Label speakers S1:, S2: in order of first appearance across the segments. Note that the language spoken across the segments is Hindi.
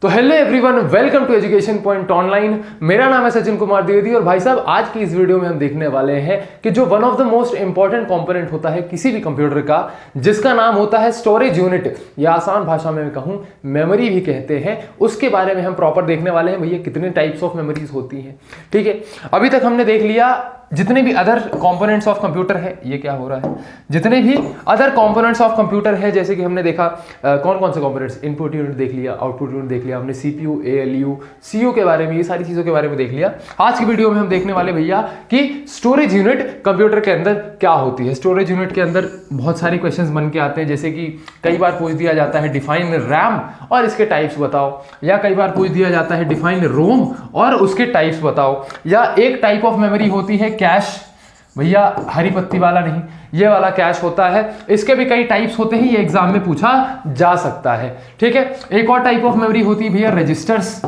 S1: तो hello everyone, welcome to education point online. मेरा नाम है सचिन कुमार द्विवेदी और भाई साहब आज की इस वीडियो में हम देखने वाले हैं कि जो one of the most important component होता है किसी भी कंप्यूटर का, जिसका नाम होता है स्टोरेज यूनिट या आसान भाषा में कहूं मेमोरी भी कहते हैं, उसके बारे में हम प्रॉपर देखने वाले हैं। भैया कितने टाइप्स ऑफ मेमोरीज होती हैं, ठीक है। अभी तक हमने देख लिया जितने भी अदर कंपोनेंट्स ऑफ कंप्यूटर है, ये क्या हो रहा है, जितने भी अदर कंपोनेंट्स ऑफ कंप्यूटर है, जैसे कि हमने देखा कौन कौन से कंपोनेंट्स, इनपुट यूनिट देख लिया, आउटपुट यूनिट देख लिया, हमने सीपीयू, एएलयू, सीयू के बारे में, ये सारी चीजों के बारे में देख लिया। आज की वीडियो में हम देखने वाले भैया कि स्टोरेज यूनिट कंप्यूटर के अंदर क्या होती है। स्टोरेज यूनिट के अंदर बहुत सारे क्वेश्चंस बन के आते हैं, जैसे कि कई बार पूछ दिया जाता है डिफाइन रैम और इसके टाइप्स बताओ, या कई बार पूछ दिया जाता है डिफाइन रोम और उसके टाइप्स बताओ, या एक टाइप ऑफ मेमोरी होती है कैश, भैया हरी पत्ती वाला नहीं, ये वाला कैश होता है। इसके भी कई टाइप्स होते हैं, ये एग्जाम में पूछा जा सकता है, ठीक है। एक और टाइप ऑफ मेमोरी होती है भैया रजिस्टर्स,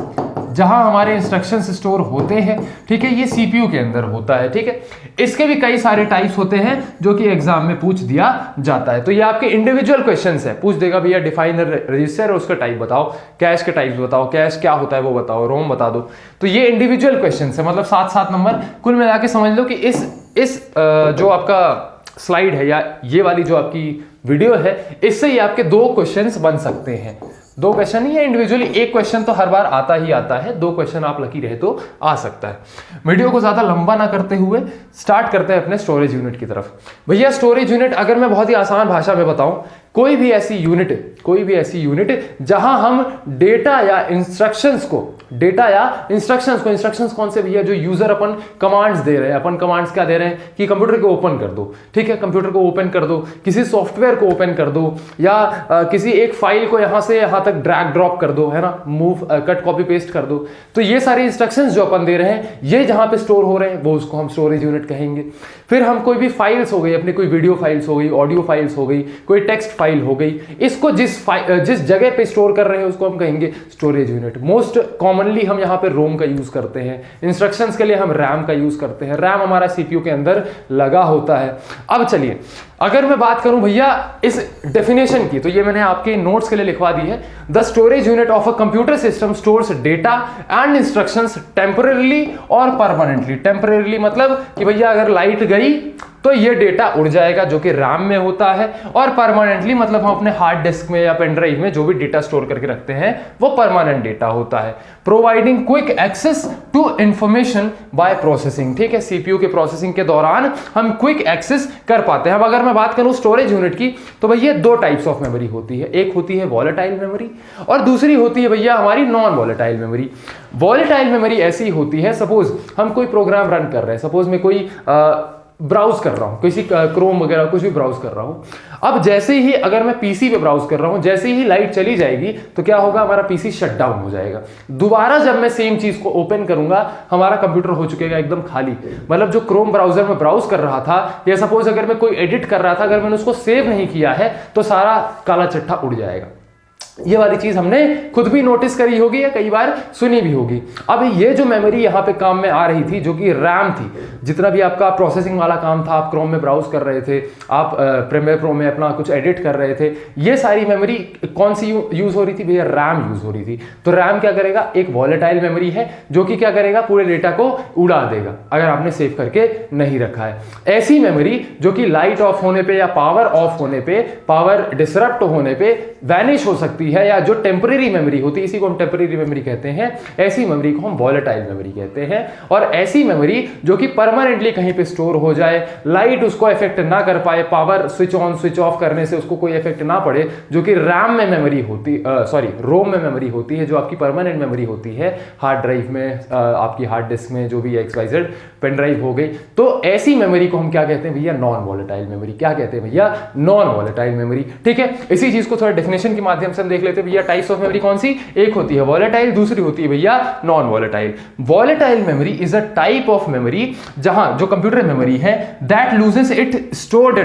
S1: जहां हमारे इंस्ट्रक्शंस स्टोर होते हैं, ठीक है। ये सीपीयू के अंदर होता है, ठीक है। इसके भी कई सारे टाइप्स होते हैं जो कि एग्जाम में पूछ दिया जाता है। तो ये आपके इंडिविजुअल क्वेश्चंस है, पूछ देगा भैया डिफाइन रजिस्टर और उसका टाइप बताओ, कैश के टाइप्स बताओ, कैश क्या होता है वो बताओ, रोम बता दो। तो ये इंडिविजुअल क्वेश्चंस है, मतलब 7-7 नंबर कुल मिला के समझ लो कि इस जो आपका स्लाइड है या ये वाली जो आपकी वीडियो है, इससे ही आपके 2 क्वेश्चंस बन सकते हैं। 2 क्वेश्चन नहीं है इंडिविजुअली, एक क्वेश्चन तो हर बार आता ही आता है, 2 क्वेश्चन आप लकी रहे तो आ सकता है। वीडियो को ज्यादा लंबा ना करते हुए स्टार्ट करते हैं अपने स्टोरेज यूनिट की तरफ। भैया स्टोरेज यूनिट अगर मैं बहुत ही आसान भाषा में बताऊं, कोई भी ऐसी यूनिट जहां हम डेटा या इंस्ट्रक्शंस को, इंस्ट्रक्शंस कौन से भैया, जो यूजर अपन कमांड्स दे रहे हैं, अपन कमांड्स क्या दे रहे हैं कि कंप्यूटर को ओपन कर दो, ठीक है, कंप्यूटर को ओपन कर दो, किसी सॉफ्टवेयर को ओपन कर दो, या किसी एक फाइल को यहां से यहां तक ड्रैग ड्रॉप कर दो, है ना, मूव कट कॉपी पेस्ट कर दो। तो ये सारे इंस्ट्रक्शंस जो अपन दे रहे हैं, ये जहां पे स्टोर हो रहे हैं, वो उसको हम स्टोरेज यूनिट कहेंगे। फिर हम कोई भी फाइल्स हो गई, अपनी कोई वीडियो फाइल्स हो गई, ऑडियो फाइल्स हो गई, कोई टेक्स्ट फाइल हो गई, इसको जिस जगह पे स्टोर कर रहे हैं उसको हम कहेंगे स्टोरेज यूनिट। मोस्ट कॉमनली हम यहाँ पे रोम का यूज करते हैं, इंस्ट्रक्शंस के लिए हम रैम का यूज करते हैं, रैम हमारा सीपीयू के अंदर लगा होता है। अब चलिए अगर मैं बात करूं भैया इस डेफिनेशन की, तो ये मैंने आपके नोट्स के लिए लिखवा दी है। The storage unit of a computer system stores data and instructions temporarily और परमानेंटली। टेम्परेरीली मतलब कि भैया अगर लाइट गई तो ये डेटा उड़ जाएगा, जो कि रैम में होता है, और परमानेंटली मतलब हम अपने हार्ड डिस्क में या पेन ड्राइव में जो भी डेटा स्टोर करके रखते हैं वो परमानेंट डेटा होता है। Providing quick access to information by processing, ठीक है, सीपीयू के प्रोसेसिंग के दौरान हम क्विक एक्सेस कर पाते हैं। अब अगर मैं बात करूं स्टोरेज यूनिट की, तो भैया 2 टाइप्स ऑफ मेमोरी होती है, एक होती है वॉलेटाइल मेमोरी और दूसरी होती है भैया हमारी non volatile memory. Volatile memory ऐसी होती है, सपोज हम कोई प्रोग्राम रन कर रहे हैं, सपोज मैं कोई ब्राउज कर रहा हूं, किसी क्रोम वगैरह कुछ भी ब्राउज कर रहा हूं। अब जैसे ही अगर मैं पीसी पे ब्राउज कर रहा हूं, जैसे ही लाइट चली जाएगी तो क्या होगा, हमारा पीसी शट डाउन हो जाएगा। दोबारा जब मैं सेम चीज को ओपन करूंगा, हमारा कंप्यूटर हो चुकेगा एकदम खाली। मतलब जो क्रोम ब्राउजर में ब्राउज कर रहा था, या सपोज अगर मैं कोई एडिट कर रहा था, अगर मैंने उसको सेव नहीं किया है तो सारा काला चट्टा उड़ जाएगा। ये वाली चीज हमने खुद भी नोटिस करी होगी या कई बार सुनी भी होगी। अब ये जो मेमोरी यहाँ पे काम में आ रही थी, जो कि रैम थी, जितना भी आपका प्रोसेसिंग वाला काम था, आप क्रोम में ब्राउज कर रहे थे, आप प्रीमियर प्रो में अपना कुछ एडिट कर रहे थे, ये सारी मेमोरी कौन सी यूज हो रही थी भैया, रैम यूज हो रही थी। तो रैम क्या करेगा, एक वॉलेटाइल मेमोरी है जो कि क्या करेगा, पूरे डेटा को उड़ा देगा अगर आपने सेव करके नहीं रखा है। ऐसी मेमोरी जो कि लाइट ऑफ होने पे या पावर ऑफ होने पे, पावर डिसरप्ट होने पे वैनिश हो सकती है, या जो टेम्परेरी मेमोरी होती है, इसी को हम टेम्परेरी मेमोरी कहते हैं, ऐसी मेमोरी को हम वॉलेटाइल मेमोरी कहते हैं। और ऐसी मेमोरी जो कि परमानेंटली कहीं पे स्टोर हो जाए, लाइट उसको इफेक्ट ना कर पाए, power switch on switch off करने से उसको कोई इफेक्ट ना पड़े, जो कि रैम में मेमोरी होती, रोम में मेमोरी होती है, जो आपकी परमानेंट मेमोरी होती है हार्ड ड्राइव में, आपकी हार्ड डिस्क में, जो भी XYZ पेन ड्राइव हो गई। तो ऐसी मेमोरी को हम क्या कहते हैं भैया, नॉन वॉलेटाइल मेमोरी। क्या कहते हैं भैया, नॉन वॉलेटाइल मेमोरी, ठीक है। इसी चीज को थोड़ा डेफिनेशन के माध्यम से हम देख लेते हैं भैया। टाइप्स ऑफ मेमोरी कौन सी, एक होती है वॉलेटाइल, दूसरी होती है भैया non volatile. Volatile memory is a type of memory जहां जो कंप्यूटर मेमोरी है that loses it stored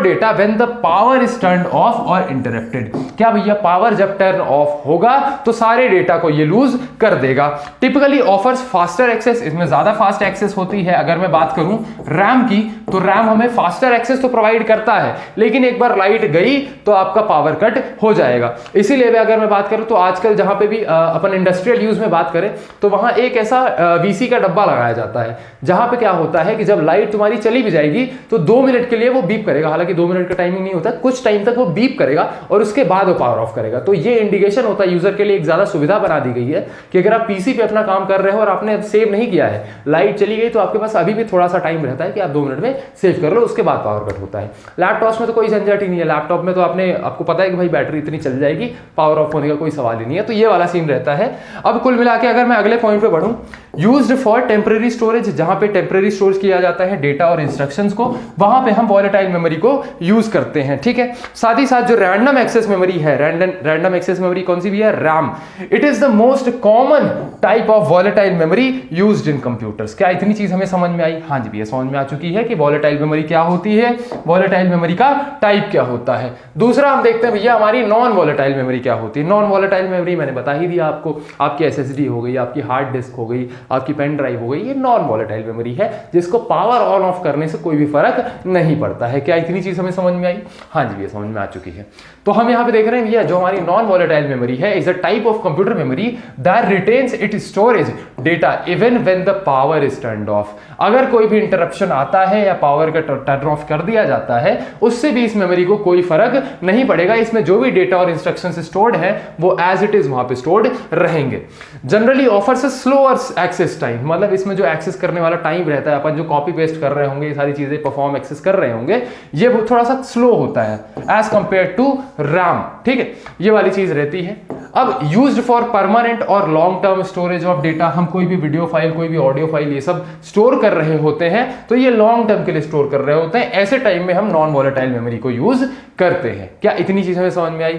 S1: data, when the power is turned of और इंटरप्टेड। क्या भैया, पावर जब टर्न ऑफ होगा तो सारे डेटा को ये लूज कर देगा। टिपिकली ऑफर्स फास्टर एक्सेस, इसमें ज्यादा फास्ट एक्सेस होती है। अगर मैं बात करूं रैम की, तो रैम हमें फास्टर एक्सेस तो प्रोवाइड करता है, लेकिन एक बार लाइट गई तो आपका पावर कट हो जाएगा। इसीलिए भी अगर मैं बात करूं तो आजकल जहां पे भी अपन इंडस्ट्रियल यूज में बात करें तो वहां एक ऐसा वीसी का डब्बा लगाया जाता है जहां पे क्या होता है कि जब लाइट तुम्हारी चली भी जाएगी तो 2 मिनट के लिए वो बीप करेगा। हालांकि 2 मिनट का टाइमिंग नहीं होता, कुछ टाइम तक वो बीप करेगा और उसके बाद वो पावर ऑफ करेगा। तो ये इंडिकेशन होता है यूजर के लिए, एक ज्यादा सुविधा बना दी गई है कि अगर आप पीसी पे अपना काम कर रहे हो और आपने सेव नहीं किया है, लाइट चली गई तो आपके पास अभी भी थोड़ा सा टाइम रहता है कि आप 2 मिनट में सेव कर लो, उसके बाद पावर कट होता है। लैपटॉप्स में तो कोई झंझट ही नहीं है। लैपटॉप में तो आपको पता है कि भाई बैटरी इतनी चल जाएगी, पावर ऑफ होने का कोई सवाल ही नहीं है। तो ये वाला सीन रहता है। अब कुल मिला के अगर मैं अगले पॉइंट पे बढ़ूं, यूज्ड फॉर टेम्परेरी स्टोरेज, जहां पे टेम्परेरी स्टोरेज किया जाता है डेटा और इंस्ट्रक्शंस को, वहां पे हम वॉलेटाइल मेमोरी को यूज करते हैं। ठीक है, साथ ही साथ जो रैंडम एक्सेस मेमोरी है, रैंडम एक्सेस मेमोरी कौन सी भी है, RAM, it is the most common type of volatile memory used in computers. क्या इतनी चीज हमें समझ में आई? हाँ जी भैया, समझ में आ चुकी है कि वॉलेटाइल मेमोरी क्या होती है, वॉलेटाइल मेमोरी का टाइप क्या होता है। दूसरा हम देखते हैं भैया हमारी नॉन वॉलेटाइल मेमोरी क्या होती है। नॉन वॉलेटाइल मेमोरी मैंने बता ही दिया आपको, आपकी एसएसडी हो गई, आपकी हार्ड डिस्क हो गई, आपकी पेन ड्राइव हो गई, ये नॉन वॉलेटाइल मेमोरी है जिसको पावर ऑन ऑफ करने से कोई भी फर्क नहीं पड़ता है। क्या इतनी चीज हमें समझ में आई? हाँ जी भैया, समझ में आ चुकी है। तो हम यहाँ पे देख रहे हैं भैया जो हमारी नॉन वॉलेटाइल मेमोरी है is a type of computer memory that retains it storage data even when the power is turned of. अगर कोई भी इंटरप्शन आता है या पावर का टर्न ऑफ कर दिया जाता है, उससे भी इस मेमोरी को कोई फर्क नहीं पड़ेगा। इसमें जो भी डेटा और इंस्ट्रक्शंस स्टोर्ड है वो एज इट इज वहां पे स्टोर्ड रहेंगे। Generally offers a slower access time, मतलब इसमें जो एक्सेस करने वाला टाइम रहता है, अपन जो कॉपी पेस्ट कर रहे होंगे, ये सारी चीजें परफॉर्म एक्सेस कर रहे होंगे, ये थोड़ा सा स्लो होता है एज कंपेयर टू रैम। ठीक है, ये वाली चीज रहती है। अब यूज्ड फॉर परमानेंट और long term storage of data, हम कोई भी वीडियो फाइल, कोई भी ऑडियो फाइल ये सब स्टोर कर रहे होते हैं तो ये लॉन्ग टर्म के लिए स्टोर कर रहे होते हैं। ऐसे टाइम में हम नॉन वॉलेटाइल मेमोरी को यूज करते हैं। क्या इतनी चीज हमें समझ में आई?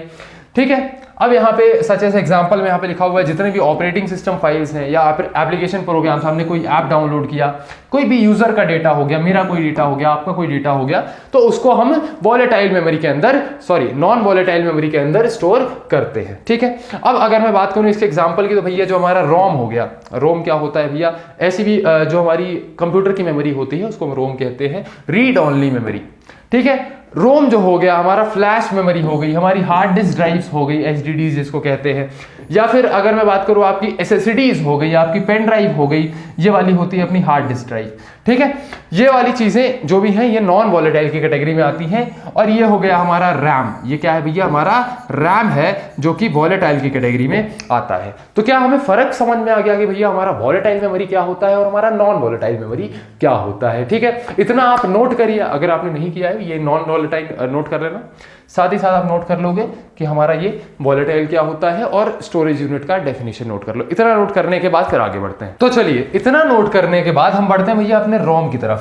S1: ठीक है, अब यहाँ पे सच एस एग्जाम्पल में यहाँ पे लिखा हुआ है जितने भी ऑपरेटिंग सिस्टम फाइल्स हैं या एप्लीकेशन प्रोग्राम्स, हमने कोई ऐप डाउनलोड किया, कोई भी यूजर का डेटा हो गया, मेरा कोई डेटा हो गया, आपका कोई डेटा हो गया, तो उसको हम वॉलेटाइल मेमोरी के अंदर, नॉन वॉलेटाइल मेमोरी के अंदर स्टोर करते हैं। ठीक है, अब अगर मैं बात करूं इसके एग्जाम्पल की तो भैया जो हमारा रोम हो गया, रोम क्या होता है भैया, ऐसी भी जो हमारी कंप्यूटर की मेमोरी होती है उसको हम रोम कहते हैं, रीड ओनली मेमोरी। ठीक है, रोम जो हो गया हमारा फ्लैश मेमोरी हो गई, हमारी हार्ड डिस्क ड्राइव्स हो गई, एचडीडीज जिसको कहते हैं, या फिर अगर मैं बात करूं आपकी एसएसडीज हो गई, आपकी पेन ड्राइव हो गई, ये वाली होती है अपनी हार्ड डिस्क ड्राइव। ठीक है, ये वाली चीजें जो भी हैं ये नॉन वॉलेटाइल की कैटेगरी में आती हैं। और ये हो गया हमारा रैम, ये क्या है भैया, हमारा रैम है जो कि वॉलेटाइल की कैटेगरी में आता है। तो क्या हमें फर्क समझ में आ गया कि भैया हमारा वॉलेटाइल मेमोरी क्या होता है और हमारा नॉन वॉलेटाइल मेमोरी क्या होता है? ठीक है, इतना आप नोट करिए, अगर आपने नहीं किया है ये नॉन वॉलेटाइल नोट कर लेना, साथ ही साथ आप नोट कर लोगे कि हमारा ये वॉलेटाइल क्या होता है और स्टोरेज यूनिट का डेफिनेशन नोट कर लो। इतना नोट करने के बाद फिर आगे बढ़ते हैं। तो चलिए, इतना नोट करने के बाद हम बढ़ते हैं भैया अपने रोम की तरफ।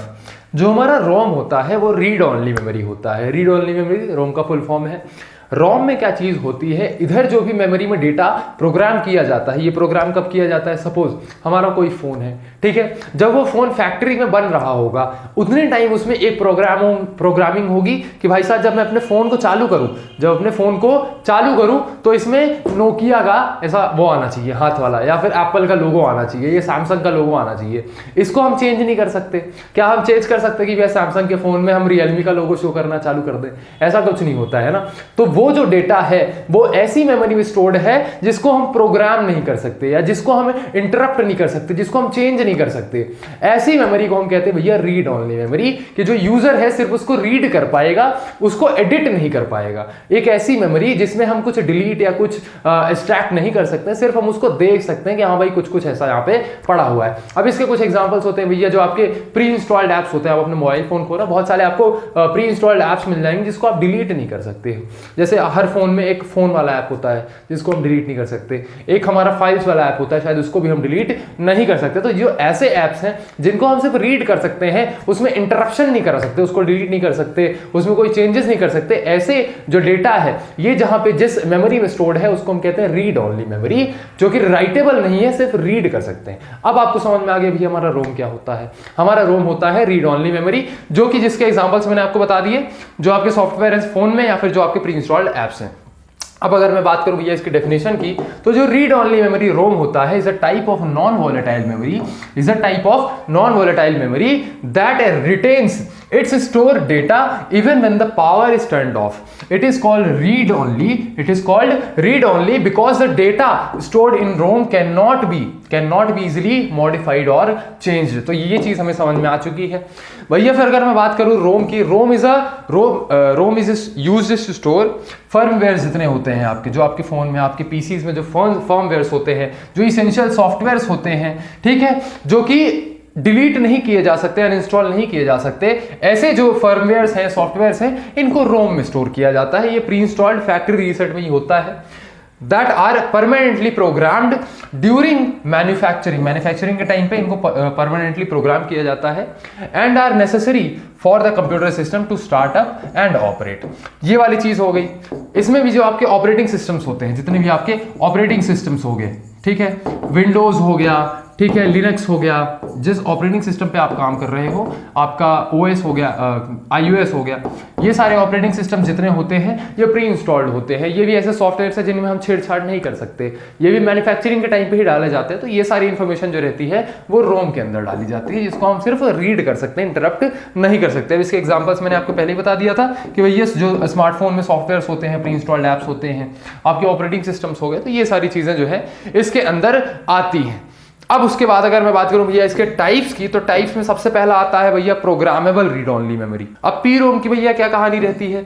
S1: जो हमारा रोम होता है वो रीड ओनली मेमोरी होता है। रीड ओनली मेमोरी रोम का फुल फॉर्म है। रोम में क्या चीज होती है, इधर जो भी मेमोरी में डेटा प्रोग्राम किया जाता है, ये प्रोग्राम कब किया जाता है, सपोज हमारा कोई फोन है, ठीक है, जब वो फोन फैक्ट्री में बन रहा होगा उतने टाइम उसमें एक प्रोग्रामिंग होगी कि भाई साहब जब मैं अपने फोन को चालू करूं, तो इसमें नोकिया का ऐसा वो आना चाहिए, हाथ वाला, या फिर एप्पल का लोगो आना चाहिए, ये सैमसंग का लोगो आना चाहिए। इसको हम चेंज नहीं कर सकते। क्या हम चेंज कर सकते कि भैया सैमसंग के फोन में हम रियलमी का लोगो शो करना चालू कर दें? ऐसा कुछ नहीं होता है ना। तो वो जो डेटा है वो ऐसी मेमोरी में स्टोर्ड है जिसको हम प्रोग्राम नहीं कर सकते, या जिसको हम इंटरप्ट नहीं कर सकते, जिसको हम चेंज नहीं कर सकते। ऐसी मेमोरी को हम कहते हैं भैया रीड ओनली मेमोरी, कि जो यूजर है सिर्फ उसको रीड कर पाएगा, उसको एडिट नहीं कर पाएगा। एक ऐसी मेमोरी जिसमें हम कुछ डिलीट या कुछ एक्सट्रैक्ट नहीं कर सकते, सिर्फ हम उसको देख सकते हैं कि हाँ भाई कुछ ऐसा यहाँ पे पड़ा हुआ है। अब इसके कुछ एग्जांपल्स होते हैं भैया, जो आपके प्री इंस्टॉल्ड एप्स होते हैं, आप अपने मोबाइल फोन खोला, बहुत सारे आपको प्री इंस्टॉल्ड एप्स मिल जाएंगे जिसको आप डिलीट नहीं कर सकते। जैसे हर फोन में एक फोन वाला ऐप होता है जिसको हम डिलीट नहीं कर सकते, एक हमारा फाइल्स वाला ऐप होता है, शायद उसको भी हम डिलीट नहीं कर सकते। तो जो ऐसे ऐप्स हैं जिनको हम सिर्फ रीड कर सकते हैं, उसमें इंटरप्शन नहीं कर सकते, उसको डिलीट नहीं कर सकते, उसमें कोई चेंजेस नहीं कर सकते, ऐसे जो डेटा है ये जहां पे जिस मेमोरी में स्टोर्ड है उसको हम कहते हैं रीड ओनली मेमोरी, जो कि राइटेबल नहीं है, सिर्फ रीड कर सकते हैं। अब आपको समझ में आ गया भैया हमारा रोम क्या होता है। हमारा रोम होता है रीड ओनली मेमोरी, जो कि जिसके एग्जांपल्स मैंने आपको बता दिए, जो आपके सॉफ्टवेयर है फोन में या फिर जो आपके प्री इंस्टॉल्ड एप्स हैं। अब अगर मैं बात करूं भैया इसकी डेफिनेशन की, तो जो रीड ओनली मेमोरी रोम होता है is a type of non volatile memory, that retains It's store data even when the power is turned off. It is called read only. It is called read only because the data stored in ROM cannot be easily modified or changed. तो ये चीज हमें समझ में आ चुकी है भैया। फिर अगर मैं बात करूं रोम की, ROM is used to store firmware जितने होते हैं आपके, जो आपके फोन में, आपके पीसीज में जो फर्मवेयर्स होते हैं, जो इसेंशियल सॉफ्टवेयर्स होते हैं, ठीक है, जो कि डिलीट नहीं किए जा सकते, अनइंस्टॉल नहीं किए जा सकते, ऐसे जो फर्मवेयर्स हैं, सॉफ्टवेयर्स हैं, इनको रोम में स्टोर किया जाता है। ये प्री इंस्टॉल्ड फैक्ट्री रीसेट में ही होता है। That are permanently programmed during manufacturing के टाइम पे इनको परमानेंटली प्रोग्राम किया जाता है and are necessary for the computer system to start up and operate. ये वाली चीज हो गई। इसमें भी जो आपके ऑपरेटिंग सिस्टम्स होते हैं, जितने भी आपके ऑपरेटिंग सिस्टम्स हो गए, ठीक है, विंडोज हो गया, ठीक है, लिनक्स हो गया, जिस ऑपरेटिंग सिस्टम पे आप काम कर रहे हो, आपका ओएस हो गया, आईओएस हो गया, ये सारे ऑपरेटिंग सिस्टम जितने होते हैं ये प्री इंस्टॉल्ड होते हैं। ये भी ऐसे सॉफ्टवेयर है जिनमें हम छेड़छाड़ नहीं कर सकते, ये भी मैन्युफैक्चरिंग के टाइम पे ही डाले जाते हैं। तो ये सारी इंफॉर्मेशन जो रहती है वो रोम के अंदर डाली जाती है, जिसको हम सिर्फ रीड कर सकते हैं, इंटरप्ट नहीं कर सकते। अब इसके एग्जांपल्स मैंने आपको पहले ही बता दिया था कि भैया जो स्मार्टफोन में सॉफ्टवेयर होते हैं, प्री इंस्टॉल्ड ऐप्स होते हैं, आपके ऑपरेटिंग सिस्टम्स हो गए, तो ये सारी चीजें जो है इसके अंदर आती हैं। अब उसके बाद अगर मैं बात करूं भैया इसके टाइप्स की, तो टाइप्स में सबसे पहला आता है भैया प्रोग्रामेबल रीड ओनली मेमोरी। अब पी रोम की भैया क्या कहानी रहती है,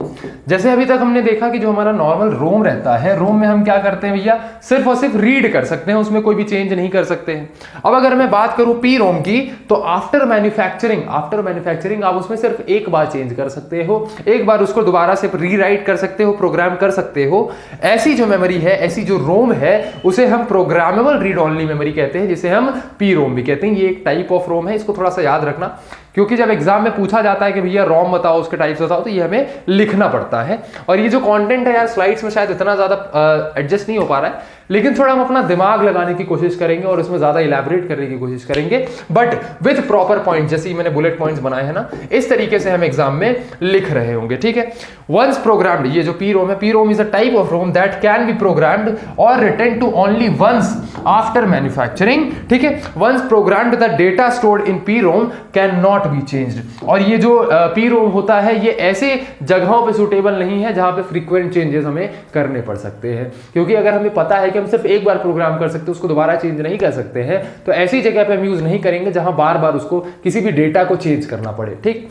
S1: जैसे अभी तक हमने देखा कि जो हमारा नॉर्मल रोम रहता है, रोम में हम क्या करते हैं भैया, सिर्फ और सिर्फ रीड कर सकते हैं, उसमें कोई भी चेंज नहीं कर सकते हैं। अब अगर मैं बात करूं पी रोम की, तो आफ्टर मैन्युफैक्चरिंग आप उसमें सिर्फ एक बार चेंज कर सकते हो, एक बार उसको दोबारा से रीराइट कर सकते हो, प्रोग्राम कर सकते हो। ऐसी जो मेमोरी है, ऐसी जो रोम है, उसे हम प्रोग्रामेबल रीड ओनली मेमोरी कहते हैं, जिसे हम पी रोम भी कहते हैं। ये एक टाइप ऑफ रोम है, इसको थोड़ा सा याद रखना, क्योंकि जब एग्जाम में पूछा जाता है कि भैया रोम बताओ, उसके टाइप्स बताओ, तो ये हमें लिखना पड़ता है। और ये जो कंटेंट है यार स्लाइड्स में शायद इतना ज्यादा एडजस्ट नहीं हो पा रहा है, लेकिन थोड़ा हम अपना दिमाग लगाने की कोशिश करेंगे और इसमें ज्यादा इलैबोरेट करने की कोशिश करेंगे, बट विद प्रॉपर पॉइंट, जैसे मैंने बुलेट पॉइंट्स बनाए हैं ना, इस तरीके से हम एग्जाम में लिख रहे होंगे, ठीक है। वंस प्रोग्राम्ड, ये जो पी रोम है, PROM is a type of ROM that can be programmed और return to only once after manufacturing, ठीक है। Once programmed the data stored in PROM can not be changed. और ये जो पी रोम होता है, ये ऐसे जगहों पे सुटेबल नहीं है जहां पे फ्रीक्वेंट चेंजेस हमें करने पड़ सकते हैं, क्योंकि अगर हमें पता है कि हम सिर्फ एक बार प्रोग्राम कर सकते हैं, उसको दोबारा चेंज नहीं कर सकते हैं, तो ऐसी जगह पे हम यूज नहीं करेंगे जहां बार बार उसको किसी भी डेटा को चेंज करना पड़े, ठीक।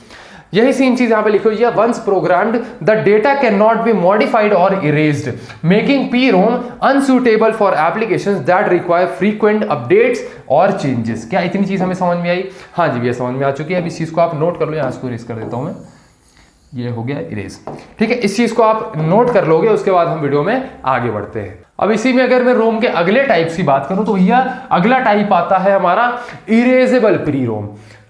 S1: यही सेम चीज यहां पे लिखी हुई है, once programmed the data can not be modified और erased, making PROM unsuitable for applications that require frequent updates और चेंजेस। क्या इतनी चीज हमें समझ में आई? हाँ जी भैया समझ में आ चुकी है। अब इस चीज को आप नोट कर लो, यहां इसको इरेज कर देता हूं मैं, ये हो गया इरेज, ठीक है। इस चीज को आप नोट कर लोगे, उसके बाद हम वीडियो में आगे बढ़ते हैं। अब इसी में अगर मैं रोम के अगले टाइप्स की बात करूं, तो भैया अगला टाइप आता है हमारा इरेजेबल पी रोम,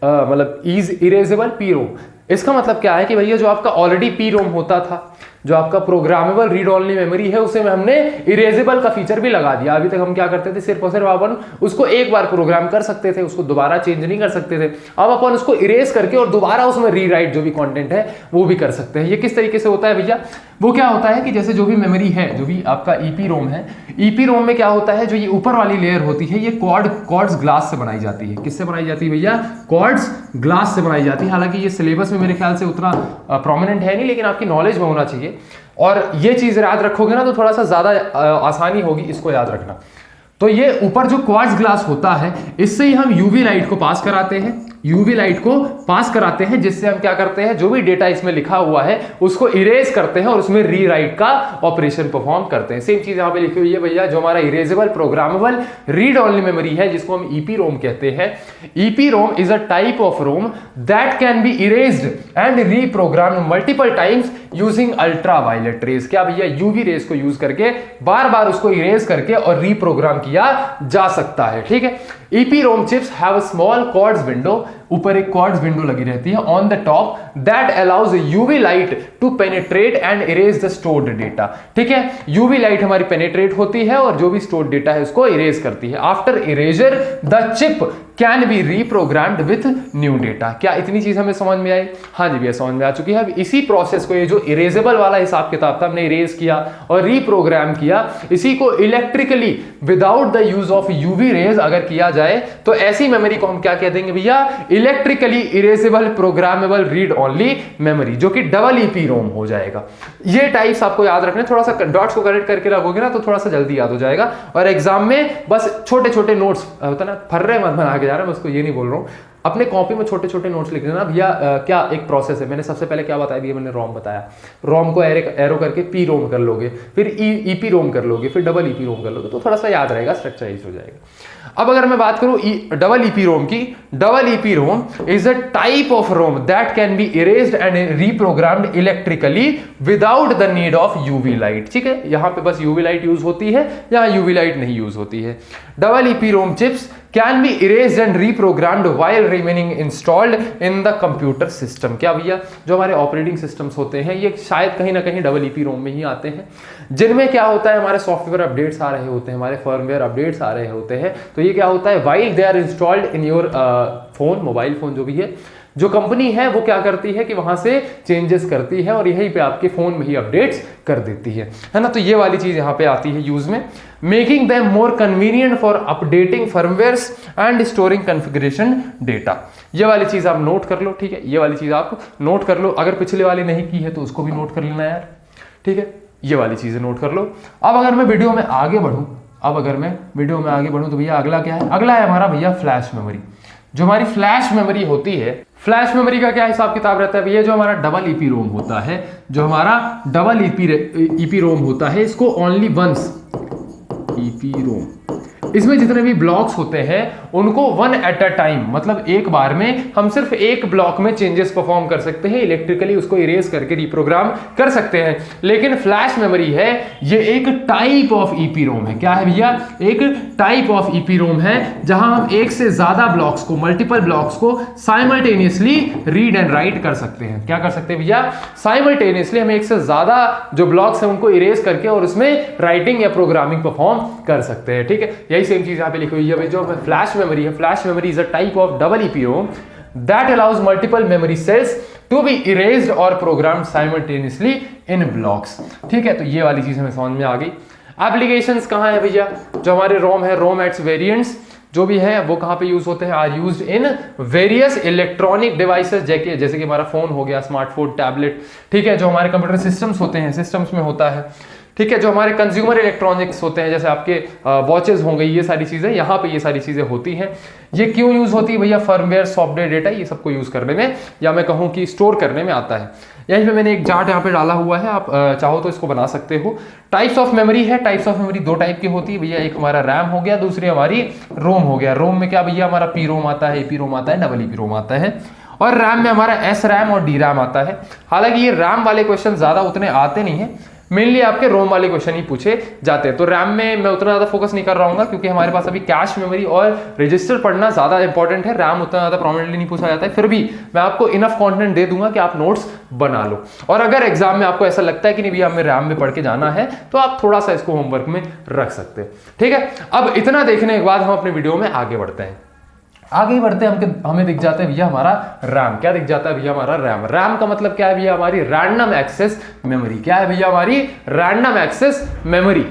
S1: मतलब इज इरेजेबल पी रोम। इसका मतलब क्या है कि भैया जो आपका ऑलरेडी पी रोम होता था, जो आपका प्रोग्रामेबल रीड ओनली मेमोरी है, उसे में हमने इरेजेबल का फीचर भी लगा दिया। अभी तक हम क्या करते थे, सिर्फ और सिर्फ अपन उसको एक बार प्रोग्राम कर सकते थे, उसको दोबारा चेंज नहीं कर सकते थे। अब अपन उसको इरेज करके और दोबारा उसमें रीराइट जो भी कंटेंट है वो भी कर सकते हैं। ये किस तरीके से होता है भैया, वो क्या होता है कि जैसे जो भी मेमोरी है, जो भी आपका ईपी रोम है, ईपी रोम में क्या होता है, जो ये ऊपर वाली लेयर होती है, ये क्वार्ट्ज ग्लास से बनाई जाती है। किससे बनाई जाती है भैया? क्वार्ट्ज ग्लास से बनाई जाती है। हालांकि ये सिलेबस में मेरे ख्याल से उतना प्रोमिनेंट है नहीं, लेकिन आपकी नॉलेज में होना चाहिए। और ये चीज याद रखोगे ना तो थोड़ा सा ज्यादा आसानी होगी इसको याद रखना। तो ये ऊपर जो क्वार्ट्ज ग्लास होता है, इससे ही हम यूवी लाइट को पास कराते हैं, यूवी लाइट को पास कराते हैं, जिससे हम क्या करते हैं, जो भी डेटा इसमें लिखा हुआ है उसको इरेज करते हैं और उसमें रीराइट का ऑपरेशन परफॉर्म करते हैं। सेम चीज यहां पे लिखी हुई है भैया, जो हमारा erasable programmable read only memory है, जिसको हम ईपी रोम कहते हैं। EPROM is a type of ROM that can be erased and reprogrammed multiple times using ultraviolet rays. क्या भैया? यूवी रेज को यूज करके बार बार उसको इरेज करके और रीप्रोग्राम किया जा सकता है, ठीक है। EPROM chips have a small quartz window, ऊपर एक क्वार्ट्ज विंडो लगी रहती है on the top, that allows UV light to penetrate and erase the stored data, ठीक है। यूवी लाइट हमारी पेनिट्रेट होती है और जो भी स्टोर्ड डेटा है उसको इरेज करती है। After eraser the chip can be reprogrammed with new data. क्या इतनी चीज हमें समझ में आई? हाँ जी भैया समझ में आ चुकी है। अब इसी प्रोसेस को, ये जो इरेजेबल वाला हिसाब किताब था, हमने इरेज किया और रीप्रोग्राम किया, इसी को electrically without the use of UV rays अगर किया जाए तो ऐसी मेमोरी को हम क्या कह देंगे भैया? Electrically erasable programmable read only memory, जो कि डबल EEPROM हो जाएगा। ये टाइप्स आपको याद रखने, थोड़ा सा डॉट्स को कनेक्ट करके रखोगे ना तो थोड़ा सा जल्दी याद हो जाएगा। और एग्जाम में बस छोटे छोटे नोट्स होता ना, फर्रे मत बना के जा रहा है, मैं उसको ये नहीं बोल रहा हूँ, अपने कॉपी में छोटे छोटे नोट्स लिख लेना भैया। क्या एक प्रोसेस है, मैंने सबसे पहले क्या बताया भैया, मैंने रोम बताया, रोम को एरो करके PROM कर लोगे, फिर EPROM कर लोगे, फिर डबल EPROM कर लोगे, तो थोड़ा सा याद रहेगा, स्ट्रक्चराइज हो जाएगा। अब अगर मैं बात करूं डबल EPROM की, double EPROM is a type of ROM that can be erased and reprogrammed electrically without the need of UV light. ठीक है, यहां पे बस UV लाइट यूज होती है, यहां UV लाइट नहीं यूज होती है। Double EPROM chips can be erased and reprogrammed while remaining installed in the computer system. क्या भैया, जो हमारे ऑपरेटिंग सिस्टम्स होते हैं ये शायद कहीं ना कहीं डबल EPROM में ही आते हैं, जिनमें क्या होता है हमारे सॉफ्टवेयर अपडेट्स आ रहे होते हैं, हमारे फर्मवेयर अपडेट्स आ रहे होते हैं। तो ये क्या होता है, while they are installed in your phone, mobile phone जो भी है, जो कंपनी है वो क्या करती है कि वहां से चेंजेस करती है और यहीं पे आपके फोन में ही अपडेट्स कर देती है ना। तो ये वाली चीज यहाँ पे आती है यूज में, making them more convenient for updating firmwares and storing configuration data. ये वाली चीज आप नोट कर लो, ठीक है, ये वाली चीज आप नोट कर लो। अगर पिछले वाली नहीं की है तो उसको भी नोट कर लेना यार, ठीक है, ये वाली चीजें नोट कर लो। अब अगर मैं वीडियो में आगे बढ़ूं, तो भैया अगला क्या है, अगला है हमारा भैया फ्लैश मेमोरी। जो हमारी फ्लैश मेमोरी होती है, फ्लैश मेमोरी का क्या हिसाब किताब रहता है भैया, जो हमारा डबल EPROM होता है, जो हमारा डबल EPROM होता है, इसको ओनली वंस EPROM, इसमें जितने भी ब्लॉक्स होते हैं उनको वन एट अ टाइम, मतलब एक बार में हम सिर्फ एक ब्लॉक में चेंजेस परफॉर्म कर सकते हैं, इलेक्ट्रिकली उसको इरेज करके रिप्रोग्राम कर सकते हैं। लेकिन फ्लैश मेमोरी है ये एक टाइप ऑफ EPROM है। क्या है भैया, एक टाइप ऑफ EPROM है जहां हम एक से ज्यादा ब्लॉक्स को, मल्टीपल ब्लॉक्स को साइमल्टेनियसली रीड एंड राइट कर सकते हैं। क्या कर सकते हैं भैया, साइमल्टेनियसली हम एक से ज्यादा जो ब्लॉक्स है उनको इरेज करके और उसमें राइटिंग या प्रोग्रामिंग परफॉर्म कर सकते हैं। ठीक है, यही सेम चीज यहाँ पे लिखी हुई है। जो फ्लैश मेमोरी है, flash memory is a type of double EPROM that allows multiple memory cells to be erased or programmed simultaneously in blocks। ठीक है, तो ये वाली चीज हमें समझ में आ गई। एप्लीकेशंस कहाँ है भैया, जो हमारे रोम है, रोम एट्स वेरिएंट्स जो भी है वो कहाँ पे यूज होते हैं, are used in various electronic devices, जैसे कि हमारा फोन हो गया, स्मार्टफोन, टैबलेट, ठीक है, जो हमारे कंप्यूटर सिस्टम्स होते हैं, सिस्टम्स में होता है, ठीक है, जो हमारे कंज्यूमर इलेक्ट्रॉनिक्स होते हैं, जैसे आपके वॉचेस हो गई, ये सारी चीजें, यहाँ पे ये सारी चीजें होती हैं। ये क्यों यूज होती है भैया, फर्मवेयर, सॉफ्टवेयर, डेटा, ये सबको यूज करने में, या मैं कहूँ कि स्टोर करने में आता है। यहीं पे मैंने एक चार्ट यहाँ पे डाला हुआ है, आप चाहो तो इसको बना सकते हो। टाइप्स ऑफ मेमोरी है, टाइप्स ऑफ मेमोरी दो टाइप की होती है भैया, एक हमारा रैम हो गया, दूसरी हमारी रोम हो गया। रोम में क्या भैया, हमारा PROM आता है, EPROM आता है, डबल EPROM आता है, और रैम में हमारा SRAM और DRAM आता है। हालांकि ये रैम वाले क्वेश्चन ज्यादा उतने आते नहीं है, मेनली आपके रोम वाले क्वेश्चन ही पूछे जाते हैं। तो रैम में मैं उतना ज्यादा फोकस नहीं कर रहा हूँ, क्योंकि हमारे पास अभी कैश मेमोरी और रजिस्टर पढ़ना ज्यादा इंपॉर्टेंट है। रैम उतना ज्यादा प्रोमिनेंटली नहीं पूछा जाता है, फिर भी मैं आपको इनफ कंटेंट दे दूंगा कि आप नोट्स बना लो। और अगर एग्जाम में आपको ऐसा लगता है कि नहीं भैया हमें रैम में पढ़ के जाना है, तो आप थोड़ा सा इसको होमवर्क में रख सकते हैं। ठीक है, अब इतना देखने के बाद हम अपने वीडियो में आगे बढ़ते हैं। हमें दिख जाता है भैया हमारा रैम। क्या दिख जाता है भैया, हमारा रैम। रैम का मतलब क्या है भैया, हमारी रैंडम एक्सेस मेमोरी। क्या है भैया, हमारी रैंडम एक्सेस मेमोरी।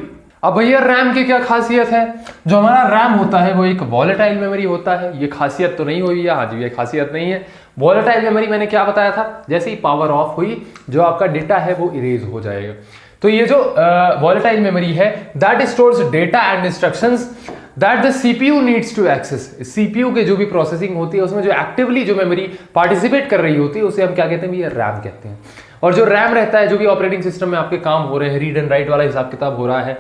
S1: अब भैया रैम की क्या खासियत है, जो हमारा रैम होता है वो एक वॉलेटाइल मेमोरी होता है। ये खासियत तो नहीं हुई है, हाँ जी, ये खासियत नहीं है। वॉलेटाइल मेमोरी मैंने क्या बताया था, जैसे ही पावर ऑफ हुई जो आपका डेटा है वो इरेज हो जाएगा। तो ये जो वॉलेटाइल मेमोरी है, that stores data and instructions that the CPU needs to access. CPU के जो भी प्रोसेसिंग होती है उसमें जो एक्टिवली जो मेमोरी पार्टिसिपेट कर रही होती है उसे हम क्या कहते हैं भैया, रैम कहते हैं। और जो रैम रहता है, जो भी ऑपरेटिंग सिस्टम में आपके काम हो रहे हैं, रीड एंड राइट वाला हिसाब किताब हो रहा है,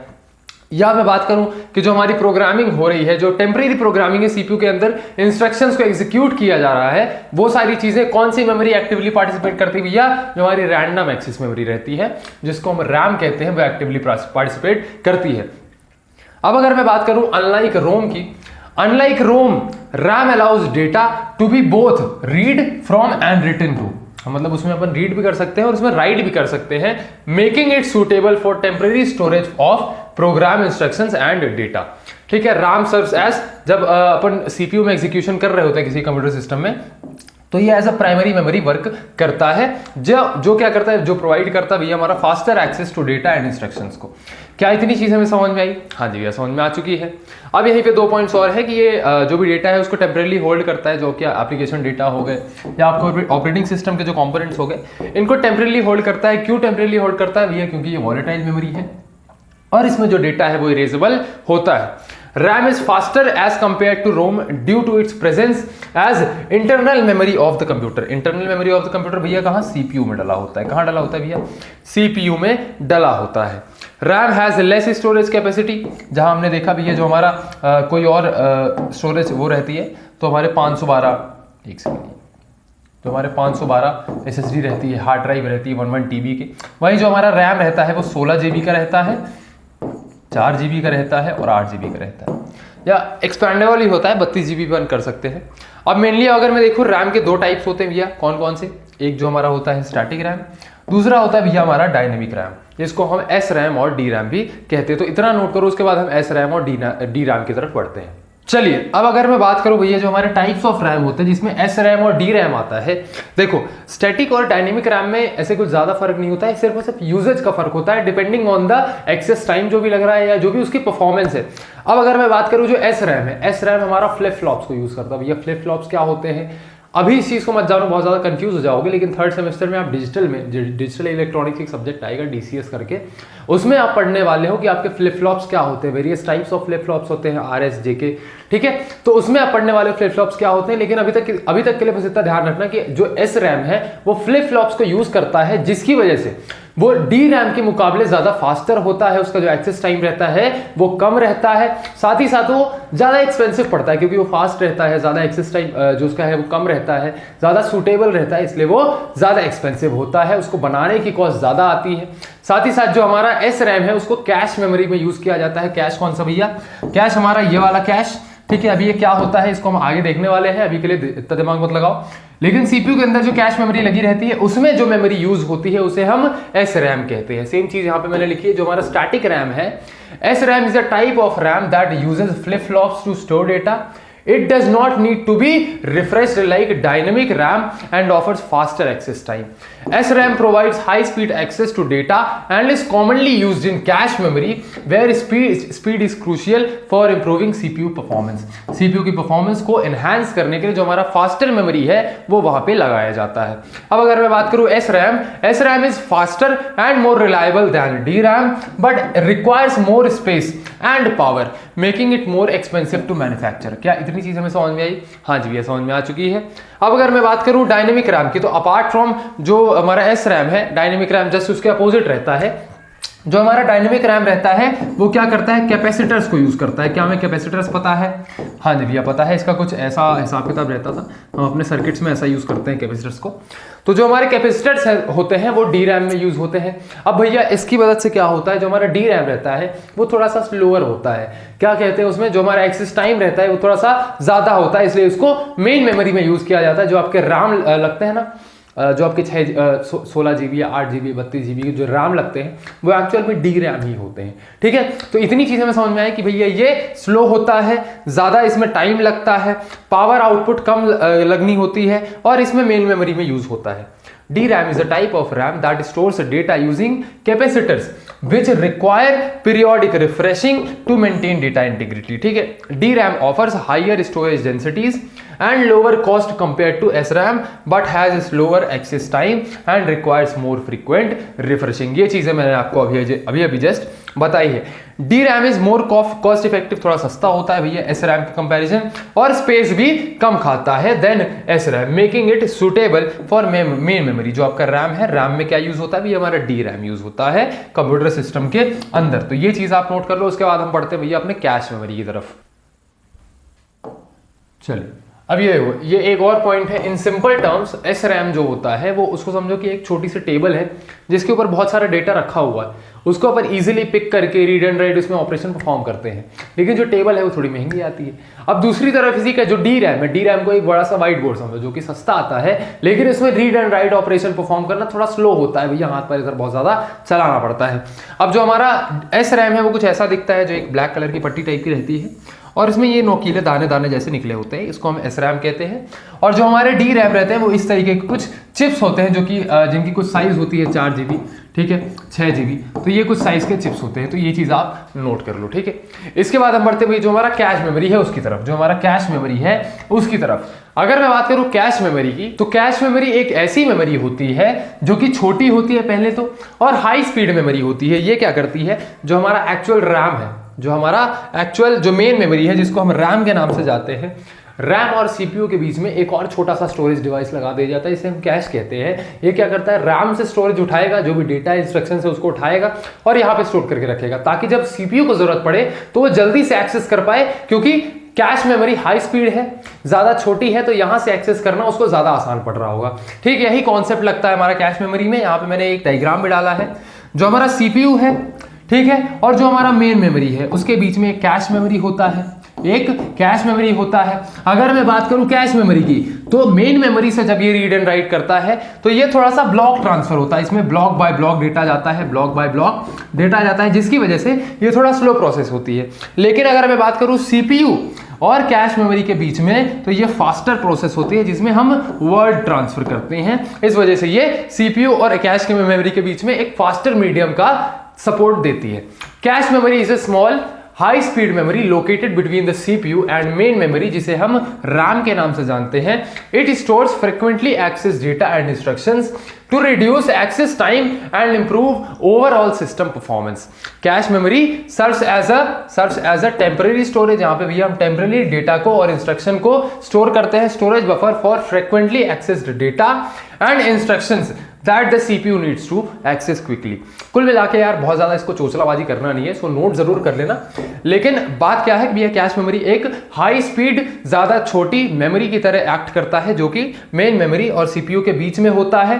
S1: या मैं बात करूं कि जो हमारी प्रोग्रामिंग हो रही है, जो टेम्परेरी प्रोग्रामिंग है, CPU के अंदर इंस्ट्रक्शंस को एग्जीक्यूट किया जा रहा है, वो सारी चीजें कौन सी मेमोरी एक्टिवली पार्टिसिपेट करती है भैया, जो हमारी रैंडम एक्सेस मेमोरी रहती है, जिसको हम रैम कहते हैं, वो एक्टिवली पार्टिसिपेट करती है। अब अगर मैं बात करूं अनलाइक रोम की, unlike ROM, RAM allows data to be both read from and written to. मतलब उसमें अपन रीड भी कर सकते हैं और उसमें राइट भी कर सकते हैं, making it suitable for temporary storage of program instructions and data. ठीक है, रैम सर्व्स एज, जब अपन CPU में एग्जीक्यूशन कर रहे होते हैं किसी कंप्यूटर सिस्टम में, तो ये as a primary memory work करता है, जो क्या करता है, जो प्रोवाइड करता है भैया हमारा faster access to data and instructions को। क्या इतनी चीज़ हमें समझ में आई? हाँ जी भैया समझ में आ चुकी है। अब यहीं पे 2 पॉइंट्स और है कि ये जो भी डेटा है उसको टेम्परेली होल्ड करता है, जो कि एप्लीकेशन डेटा हो गए या आपको ऑपरेटिंग सिस्टम के जो कंपोनेंट्स हो गए, इनको टेम्परेली होल्ड करता है। क्यों टेम्परेली होल्ड करता है भैया? क्योंकि ये वॉलेटाइल मेमोरी है और इसमें जो डेटा है वो इरेजेबल होता है। RAM is faster as compared to ROM due to its presence as internal memory of the computer. Internal memory of the computer भैया कहाँ? CPU में डला होता है। कहाँ डला होता है भैया? CPU में डला होता है। RAM has less storage capacity, जहाँ हमने देखा भैया जो हमारा कोई और स्टोरेज वो रहती है, तो हमारे 512 एक सेकंड, तो हमारे 512 SSD रहती है, हार्ड ड्राइव रहती है 1 TB की। वहीं जो हमारा RAM रहता है वो 16 GB का रहता है, 4 GB का रहता है और 8 GB का रहता है, या एक्सपेंडेबल ही होता है, 32 GB बन कर सकते हैं। अब मेनली अगर मैं देखूँ रैम के 2 टाइप्स होते हैं भैया, कौन कौन से? एक जो हमारा होता है स्टैटिक रैम, दूसरा होता है भैया हमारा डायनेमिक रैम, जिसको हम SRAM और DRAM भी कहते हैं। तो इतना नोट करो, उसके बाद हम SRAM और DRAM की तरफ बढ़ते हैं। चलिए अब अगर मैं बात करूं भैया जो हमारे टाइप्स ऑफ रैम होते हैं जिसमें SRAM और DRAM आता है, देखो स्टैटिक और डायनेमिक रैम में ऐसे कुछ ज्यादा फर्क नहीं होता है, सिर्फ और सिर्फ यूजेज का फर्क होता है depending on the access time जो भी लग रहा है या जो भी उसकी परफॉर्मेंस है। अब अगर मैं बात करूं जो SRAM है, SRAM हमारा फ्लिप फ्लॉप्स को यूज करता है। भैया फ्लिप फ्लॉप्स क्या होते हैं? अभी इस चीज को मत जानो, बहुत ज्यादा कंफ्यूज हो जाओगे, लेकिन 3rd सेमेस्टर में आप डिजिटल इलेक्ट्रॉनिक्स एक सब्जेक्ट आएगा DCS करके, उसमें आप पढ़ने वाले हो कि आपके फ्लिप फ्लॉप्स क्या होते हैं, various types of flip flops होते हैं, RS JK, ठीक है। तो उसमें आप पढ़ने वाले फ्लिप फ्लॉप्स क्या होते हैं। लेकिन अभी तक के लिए बस इतना ध्यान रखना कि जो SRAM है वो फ्लिप फ्लॉप्स को यूज करता है, जिसकी वजह से वो DRAM के मुकाबले ज्यादा फास्टर होता है, उसका जो एक्सेस टाइम रहता है वो कम रहता है, साथ ही साथ वो ज्यादा एक्सपेंसिव पड़ता है क्योंकि वो फास्ट रहता है, ज्यादा एक्सेस टाइम जो उसका है वो कम रहता है, ज्यादा सूटेबल रहता है, इसलिए वो ज्यादा एक्सपेंसिव होता है, उसको बनाने की कॉस्ट ज्यादा आती है। साथ ही साथ जो हमारा SRAM है उसको कैश मेमोरी में यूज किया जाता है। कैश कौन सा भैया? कैश हमारा ये वाला कैश, ठीक है। अभी ये क्या होता है इसको हम आगे देखने वाले हैं, अभी के लिए इतना दिमाग मत लगाओ। लेकिन CPU के अंदर जो कैश मेमोरी लगी रहती है उसमें जो मेमोरी यूज होती है उसे हम SRAM कहते हैं। सेम चीज यहां पे मैंने लिखी है, जो हमारा स्टैटिक रैम है, SRAM is a type of RAM that uses flip flops to store data. It does not need to be refreshed like dynamic RAM and offers faster access time. SRAM provides high-speed access to data and is commonly used in cache memory, where speed is crucial for improving CPU performance. CPU की performance को enhance करने के लिए जो हमारा faster memory है वो वहाँ पे लगाया जाता है. अब अगर मैं बात करूँ SRAM is faster and more reliable than DRAM, but requires more space and power, making it more expensive to manufacture. क्या इतनी चीज हमें समझ में आई? हाँ जी, ये समझ में आ चुकी है. अब अगर मैं बात करूं डायनेमिक रैम की, तो अपार्ट फ्रॉम जो हमारा SRAM है, डायनेमिक रैम जस्ट उसके अपोजिट रहता है. जो हमारा डायनेमिक रैम रहता है वो क्या करता है, कैपेसिटर्स को यूज करता है. क्या हमें कैपेसिटर्स पता है? हाँ जी भैया पता है. इसका कुछ ऐसा हिसाब किताब रहता था, हम अपने सर्किट्स में ऐसा यूज करते हैं कैपेसिटर्स को. तो जो हमारे कैपेसिटर्स होते हैं वो DRAM में यूज होते हैं. अब भैया इसकी मदद से क्या होता है, जो हमारा DRAM रहता है वो थोड़ा सा स्लोअर होता है. क्या कहते हैं उसमें, जो हमारा एक्सेस टाइम रहता है वो थोड़ा सा ज्यादा होता है, इसलिए उसको मेन मेमोरी में यूज किया जाता है. जो आपके RAM लगते हैं ना, जो आपके 16 GB या 8 GB 32 GB के जो RAM लगते हैं वो एक्चुअल में DRAM ही होते हैं. ठीक है, तो इतनी चीजें हमें समझ में आई कि भैया ये स्लो होता है, ज्यादा इसमें टाइम लगता है, पावर आउटपुट कम लगनी होती है और इसमें मेन मेमोरी में यूज होता है. DRAM is a type of RAM that stores data using capacitors which require periodic refreshing to maintain data integrity. ठीक है, DRAM offers higher storage densities and lower cost compared to SRAM but has slower access time and requires more frequent refreshing. ये चीजें मैंने आपको अभी जस्ट बताई है. DRAM is more cost effective, थोड़ा सस्ता होता है भैया SRAM के कंपैरिजन, और स्पेस भी कम खाता है than SRAM, making it suitable for main memory. जो आपका RAM है, RAM में क्या यूज होता है भैया, हमारा DRAM यूज होता है कंप्यूटर सिस्टम के अंदर. तो ये चीज आप नोट कर लो. उसके बाद हम पढ़ते हैं भैया अपने कैश मेमोरी की तरफ. चलिए अब ये एक और पॉइंट है. इन सिंपल टर्म्स SRAM जो होता है वो, उसको समझो कि एक छोटी सी टेबल है जिसके ऊपर बहुत सारा डेटा रखा हुआ है. उसको अपन इजीली पिक करके रीड एंड राइट उसमें ऑपरेशन परफॉर्म करते हैं, लेकिन जो टेबल है वो थोड़ी महंगी आती है. अब दूसरी तरफ इसी का जो DRAM है, DRAम को एक बड़ा सा व्हाइट बोर्ड समझो जो कि सस्ता आता है, लेकिन इसमें read and write operation perform करना थोड़ा स्लो होता है भैया, हाथ पर इधर बहुत ज्यादा चलाना पड़ता है. अब जो हमारा SRAM है वो कुछ ऐसा दिखता है, जो एक ब्लैक कलर की पट्टी टाइप की रहती है, और इसमें ये नोकीले दाने दाने जैसे निकले होते हैं, इसको हम SRAM कहते हैं। और जो हमारे DRAM रहते हैं वो इस तरीके के कुछ चिप्स होते हैं जो कि जिनकी कुछ साइज होती है 4 GB, ठीक है, 6 GB, तो ये कुछ साइज के चिप्स होते हैं, तो ये चीज़ आप नोट कर लो, ठीक है। इसके बाद हम बढ़ते हुए जो हमारा कैश मेमोरी है उसकी तरफ, जो हमारा कैश मेमोरी है उसकी तरफ। अगर मैं बात करूं कैश मेमोरी की, तो कैश मेमोरी एक ऐसी मेमोरी होती है जो कि छोटी होती है पहले तो, और हाई स्पीड मेमोरी होती है। ये क्या करती है, जो हमारा एक्चुअल रैम है, जो हमारा एक्चुअल जो मेन मेमोरी है जिसको हम रैम के नाम से जाते हैं, रैम और सीपीयू के बीच में एक और छोटा सा स्टोरेज डिवाइस लगा दिया जाता है, इसे हम कैश कहते हैं। ये क्या करता है, रैम से स्टोरेज उठाएगा, जो भी डेटा इंस्ट्रक्शन है उसको उठाएगा और यहाँ पे स्टोर करके रखेगा, ताकि जब सीपीयू को जरूरत पड़े तो वो जल्दी से एक्सेस कर पाए, क्योंकि कैश मेमोरी हाई स्पीड है, ज्यादा छोटी है, तो यहां से एक्सेस करना उसको ज्यादा आसान पड़ रहा होगा। ठीक, यही कॉन्सेप्ट लगता है हमारा कैश मेमोरी में। यहाँ पे मैंने एक डायग्राम भी डाला है, जो हमारा सीपीयू है, ठीक है, और जो हमारा मेन मेमोरी है उसके बीच में एक कैश मेमोरी होता है, एक कैश मेमोरी होता है। अगर मैं बात करूं कैश मेमोरी की, तो मेन मेमोरी से जब ये रीड एंड राइट करता है तो ये थोड़ा सा ब्लॉक ट्रांसफर होता है, इसमें ब्लॉक बाय ब्लॉक डेटा जाता है, ब्लॉक बाय ब्लॉक डेटा जाता है, जिसकी वजह से ये थोड़ा स्लो प्रोसेस होती है। लेकिन अगर मैं बात करूं सीपीयू और कैश मेमोरी के बीच में, तो ये फास्टर प्रोसेस होती है, जिसमें हम वर्ड ट्रांसफर करते हैं। इस वजह से ये सीपीयू और कैश की मेमोरी के बीच में एक फास्टर मीडियम का सपोर्ट देती है। Cache memory is a small high speed memory located between the CPU and main memory, जिसे हम रैम के नाम से जानते हैं। It stores frequently access data and instructions to reduce access time and improve overall system performance. Cache memory serves as a temporary storage। यहाँ पे भी हम temporary data को और instruction को store करते हैं, storage buffer for frequently accessed data and instructions that the CPU needs to access quickly। कुल मिला के यार बहुत ज़्यादा इसको चोचलाबाजी करना नहीं है, इसको नोट जरूर कर लेना। लेकिन बात क्या है कि यह कैश मेमोरी एक हाई स्पीड ज़्यादा छोटी मेमोरी की तरह एक्ट करता है, जो कि मेन मेमोरी और सीपीयू के बीच में होता है,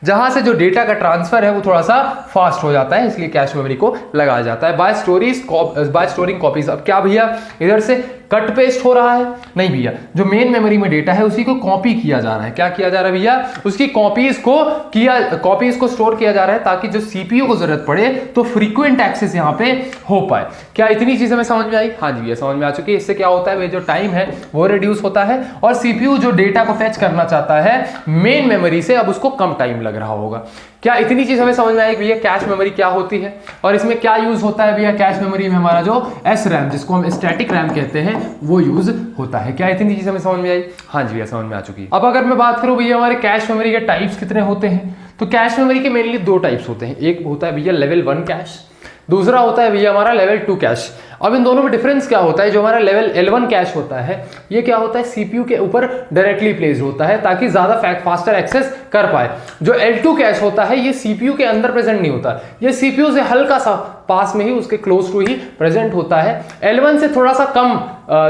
S1: जहां से जो डेटा का ट्रांसफर है वो थोड़ा सा फास्ट हो जाता है, इसलिए कैश मेमोरी को लगाया जाता है। Bye storing copies. अब क्या भैया, इधर से कट पेस्ट हो रहा है? नहीं भैया, जो मेन मेमोरी में डेटा है उसी को कॉपी किया जा रहा है। क्या किया जा रहा है भैया? उसकी कॉपीज को स्टोर किया जा रहा है, ताकि जो सीपीयू को जरूरत पड़े तो फ्रीक्वेंट एक्सेस यहाँ पे हो पाए। क्या इतनी चीजें हमें समझ में आई? हाँ जी भैया, समझ में आ चुकी है। इससे क्या होता है, जो टाइम है वो रिड्यूस होता है, और सीपीयू जो डेटा को फेच करना चाहता है मेन मेमोरी से, अब उसको कम टाइम लग रहा होगा। क्या इतनी चीज हमें समझ में आई भैया कैश मेमोरी क्या होती है और इसमें क्या यूज होता है? भैया कैश मेमोरी में हमारा जो SRAM, जिसको हम स्टैटिक रैम कहते हैं, वो यूज होता है। क्या इतनी चीज हमें समझ में आई? हाँ जी भैया, समझ में आ चुकी है। अब अगर मैं बात करूं भैया हमारे कैश मेमोरी के टाइप्स कितने होते हैं, तो कैश मेमोरी के मेनली 2 टाइप्स होते हैं। एक होता है भैया लेवल 1 कैश, दूसरा होता है भैया हमारा लेवल 2 कैश। अब इन दोनों में डिफरेंस क्या होता है? जो हमारा लेवल L1 कैश होता है, ये क्या होता है, सीपीयू के ऊपर डायरेक्टली प्लेस्ड होता है, ताकि ज्यादा फास्टर एक्सेस कर पाए। जो L2 कैश होता है, ये सीपीयू के अंदर प्रेजेंट नहीं होता, ये सीपीयू से हल्का सा पास में ही, उसके क्लोज टू ही प्रेजेंट होता है। L1 से थोड़ा सा कम,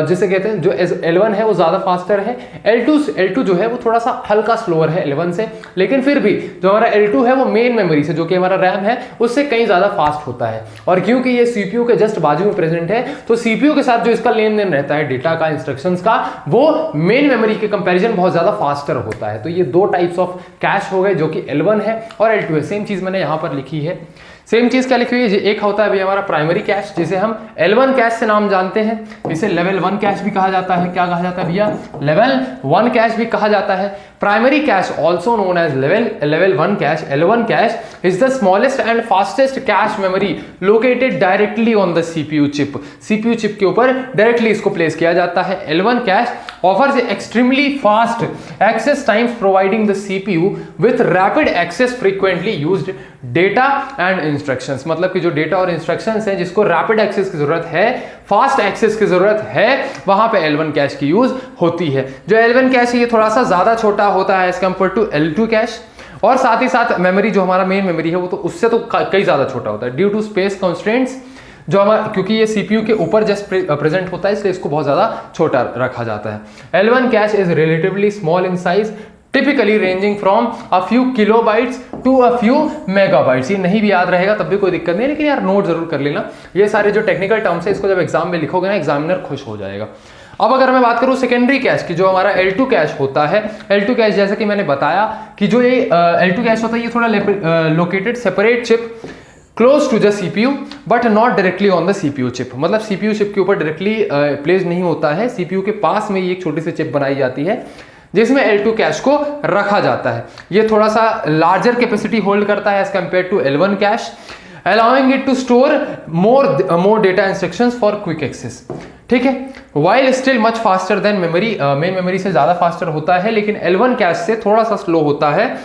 S1: जिसे कहते हैं, जो L1 है वो ज्यादा फास्टर है, L2 जो है वो थोड़ा सा हल्का स्लोअर है L1 से, लेकिन फिर भी जो हमारा L2 है वो मेन मेमोरी से, जो कि हमारा रैम है, उससे कहीं ज्यादा फास्ट होता है। और क्योंकि ये सीपीयू के जस्ट बाजू में प्रेजेंट है, तो सीपीयू के साथ जो इसका लेन देन रहता है डेटा का, इंस्ट्रक्शंस का, वो मेन मेमोरी के कंपैरिजन बहुत ज्यादा फास्टर होता है। तो ये 2 टाइप्स ऑफ कैश हो गए, जो कि L1 है और L2 है। सेम चीज मैंने यहां पर लिखी है। सेम चीज क्या लिखी हुई है? एक होता है भैया हमारा प्राइमरी कैश, जिसे हम L1 कैश से नाम जानते हैं, इसे लेवल 1 कैश भी कहा जाता है। क्या कहा जाता है भैया? लेवल 1 कैश भी कहा जाता है। Primary cache also known as level 1 cache, L1 cache is the smallest and fastest cache memory located directly on the CPU chip. CPU chip के ऊपर डायरेक्टली इसको प्लेस किया जाता है। L1 cache offers extremely fast access times, providing the CPU with rapid access frequently used data and instructions। मतलब कि जो डेटा और इंस्ट्रक्शंस हैं, जिसको रैपिड एक्सेस की जरूरत है, फास्ट एक्सेस की जरूरत है, वहां पे L1 कैश की यूज होती है। जो L1 कैश है ये थोड़ा सा ज्यादा छोटा होता है as compare to L2 cash, और साथ ही साथ मेमोरी जो हमारा मेन मेमोरी है वो तो उससे तो कई ज्यादा छोटा होता है, ड्यू टू स्पेस कंस्ट्रेंट्स। जो हमारा, क्योंकि ये सीपीयू के ऊपर जस्ट प्रेजेंट होता है, इसलिए इसको बहुत ज्यादा छोटा रखा जाता है। L1 cache is relatively small in size, typically ranging from a few kilobytes to a few megabytes. ये नहीं भी याद रहेगा तब भी कोई दिक्कत नहीं, लेकिन यार नोट जरूर कर लेना। ये सारे जो टेक्निकल टर्म्स है, इसको जब एग्जाम में लिखोगे ना, एग्जामिनर खुश हो जाएगा। अब अगर मैं बात करूं सेकेंडरी कैश की, जो हमारा L2 कैश होता है, L2 कैश जैसा कि मैंने बताया कि जो ये L2 कैश होता है, ये थोड़ा located separate chip close to the CPU but not directly on the CPU chip. मतलब सीपीयू चिप के ऊपर डायरेक्टली प्लेस नहीं होता है, सीपीयू के पास में ही एक छोटी सी चिप बनाई जाती है जिसमें L2 कैश को रखा जाता है। ये थोड़ा सा लार्जर कैपेसिटी होल्ड करता है as compare to L1 cache, allowing it to store more data instructions for quick access. ठीक है, while still much faster than memory, main memory से ज्यादा फास्टर होता है लेकिन L1 कैश से थोड़ा सा स्लो होता है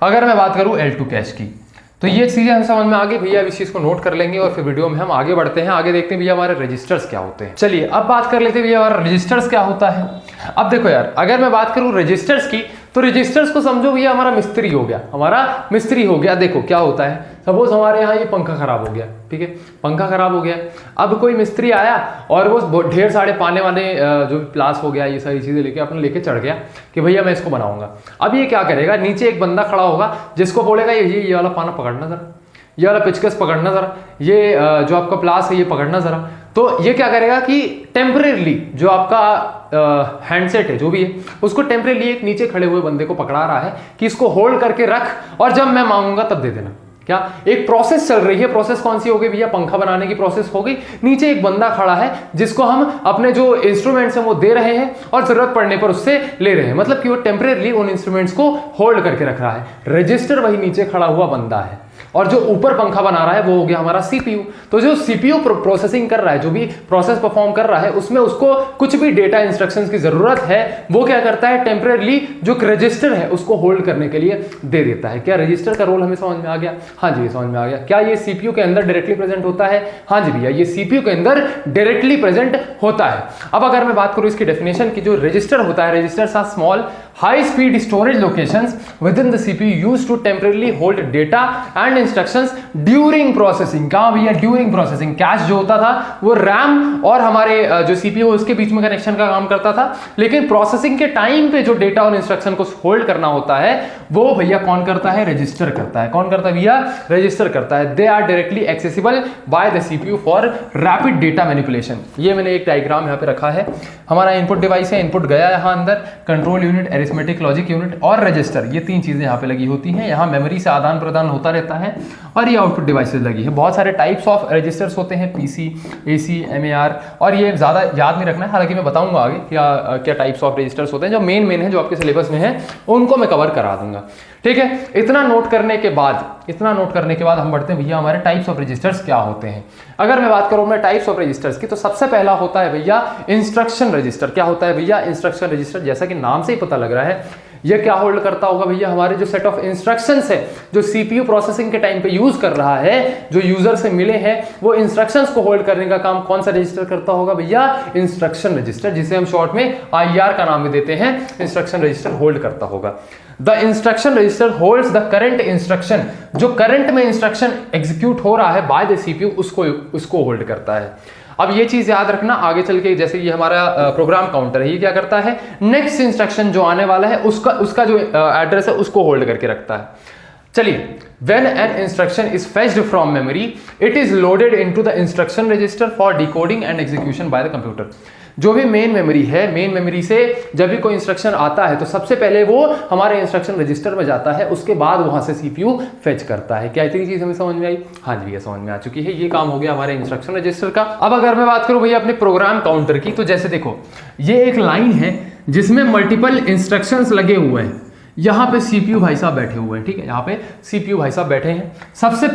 S1: अगर मैं बात करूं L2 कैश की। तो ये चीजें हम समझ में आ गई भैया, इस चीज को नोट कर लेंगे और फिर वीडियो में हम आगे बढ़ते हैं, आगे देखते हैं भैया हमारे रजिस्टर्स क्या होते हैं। चलिए अब बात कर लेते हैं भैया हमारा रजिस्टर्स क्या होता है। अब देखो यार, अगर मैं बात करूं रजिस्टर्स की तो रजिस्टर्स को समझो भैया हमारा मिस्त्री हो गया, हमारा मिस्त्री हो गया। देखो क्या होता है, सपोज हमारे यहाँ ये पंखा खराब हो गया, ठीक है, पंखा खराब हो गया, अब कोई मिस्त्री आया और वो ढेर सारे पाने वाले जो प्लास हो गया ये सारी चीजें लेके अपने लेके चढ़ गया कि भैया मैं इसको बनाऊंगा। अब ये क्या करेगा, नीचे एक बंदा खड़ा होगा जिसको बोलेगा ये वाला पाना पकड़ना जरा, ये वाला पिचकस पकड़ना जरा, ये जो आपका प्लास है ये पकड़ना जरा। तो ये क्या करेगा कि टेम्परेरली जो आपका हैंडसेट है जो भी है उसको टेम्परेरली एक नीचे खड़े हुए बंदे को पकड़ा रहा है कि इसको होल्ड करके रख और जब मैं मांगूंगा तब दे देना। क्या एक प्रोसेस चल रही है, प्रोसेस कौन सी हो गई भैया, पंखा बनाने की प्रोसेस हो गई। नीचे एक बंदा खड़ा है जिसको हम अपने जो इंस्ट्रूमेंट्स हैं वो दे रहे हैं और जरूरत पड़ने पर उससे ले रहे हैं, मतलब कि वो टेम्परेरली उन इंस्ट्रूमेंट्स को होल्ड करके रख रहा है। रजिस्टर वही नीचे खड़ा हुआ बंदा है और जो ऊपर पंखा बना रहा है वो हो गया हमारा सीपीयू। तो जो सीपीयू प्रोसेसिंग कर रहा है, जो भी प्रोसेस परफॉर्म कर रहा है, उसमें उसको कुछ भी डेटा इंस्ट्रक्शंस की जरूरत है वो क्या करता है, टेम्परेरली जो रजिस्टर है उसको होल्ड करने के लिए दे देता है। क्या रजिस्टर का रोल हमें समझ में आ गया? हाँ जी, समझ में आ गया। क्या ये सीपीयू के अंदर डायरेक्टली प्रेजेंट होता है? हाँ जी भैया, ये सीपीयू के अंदर डायरेक्टली प्रेजेंट होता है। अब अगर मैं बात करूं इसकी डेफिनेशन की, जो रजिस्टर होता है, registers are small high speed storage locations within the CPU used to temporarily hold data and instructions during processing. कहां भैया? During processing. कैश जो होता था वो रैम और हमारे जो सीपीयू उसके बीच में कनेक्शन का काम करता था, लेकिन प्रोसेसिंग के टाइम पे जो डेटा और इंस्ट्रक्शन को होल्ड करना होता है वो भैया कौन करता है? रजिस्टर करता है। कौन करता है भैया? रजिस्टर करता है। They are directly accessible by the CPU for rapid data manipulation. ये मैंने एक डायग्राम यहाँ पे रखा है। हमारा इनपुट डिवाइस है, इनपुट गया यहाँ अंदर, control unit, arithmetic logic unit और रजिस्टर, ये तीन चीजें यहाँ पे लगी होती हैं। यहाँ मेमोरी से आदान प्रदान होता रहता है और ये आउटपुट डिवाइसेस लगी है। बहुत सारे टाइप्स ऑफ रजिस्टर्स होते हैं, पीसी, एसी, एमएआर, और ये ज्यादा याद नहीं रखना है, हालांकि मैं बताऊंगा आगे क्या टाइप्स ऑफ रजिस्टर्स होते हैं। जो मेन है जो आपके सिलेबस में है उनको मैं कवर करा दूंगा, ठीक है। इतना नोट करने के बाद हम बढ़ते हैं भैया हमारे टाइप्स ऑफ रजिस्टर्स क्या होते हैं। अगर मैं बात करूं मैं टाइप्स ऑफ रजिस्टर्स की, तो सबसे पहला होता है भैया इंस्ट्रक्शन रजिस्टर। क्या होता है भैया? Instruction register. जैसा कि नाम से ही पता लग रहा है ये क्या होल्ड करता होगा भैया? हमारे जो सेट ऑफ इंस्ट्रक्शंस है जो सीपीयू प्रोसेसिंग के टाइम पे यूज कर रहा है, जो यूजर से मिले हैं, वो इंस्ट्रक्शंस को होल्ड करने का काम कौन सा रजिस्टर करता होगा भैया? इंस्ट्रक्शन रजिस्टर, जिसे हम शॉर्ट में आईआर का नाम भी देते हैं। इंस्ट्रक्शन रजिस्टर होल्ड करता होगा। The instruction register holds the current instruction, जो करंट में इंस्ट्रक्शन एग्जीक्यूट हो रहा है बाय द सीपीयू उसको होल्ड करता है। अब ये चीज याद रखना आगे चल के, जैसे ये हमारा प्रोग्राम काउंटर है, ये क्या करता है? नेक्स्ट इंस्ट्रक्शन जो आने वाला है उसका जो एड्रेस है उसको होल्ड करके रखता है। चलिए, when an instruction is fetched from memory, it is loaded into the instruction register for decoding and execution by the computer। जो भी मेन मेमोरी है, मेन मेमोरी से जब भी कोई इंस्ट्रक्शन आता है तो सबसे पहले वो हमारे इंस्ट्रक्शन रजिस्टर में जाता है, उसके बाद वहां से सीपीयू फेच करता है। क्या इतनी चीज हमें समझ में आई? हाँ जी, ये समझ में आ चुकी है। ये काम हो गया हमारे इंस्ट्रक्शन रजिस्टर का। अब अगर मैं बात करूं भैया अपने प्रोग्राम काउंटर की, तो जैसे देखो ये एक लाइन है जिसमें मल्टीपल इंस्ट्रक्शंस लगे हुए हैं। यहाँ पे सीपीयू भाई साहब बैठे हुए हैं, ठीक है, यहाँ पे सीपीयू भाई साहब बैठे हैं। सबसे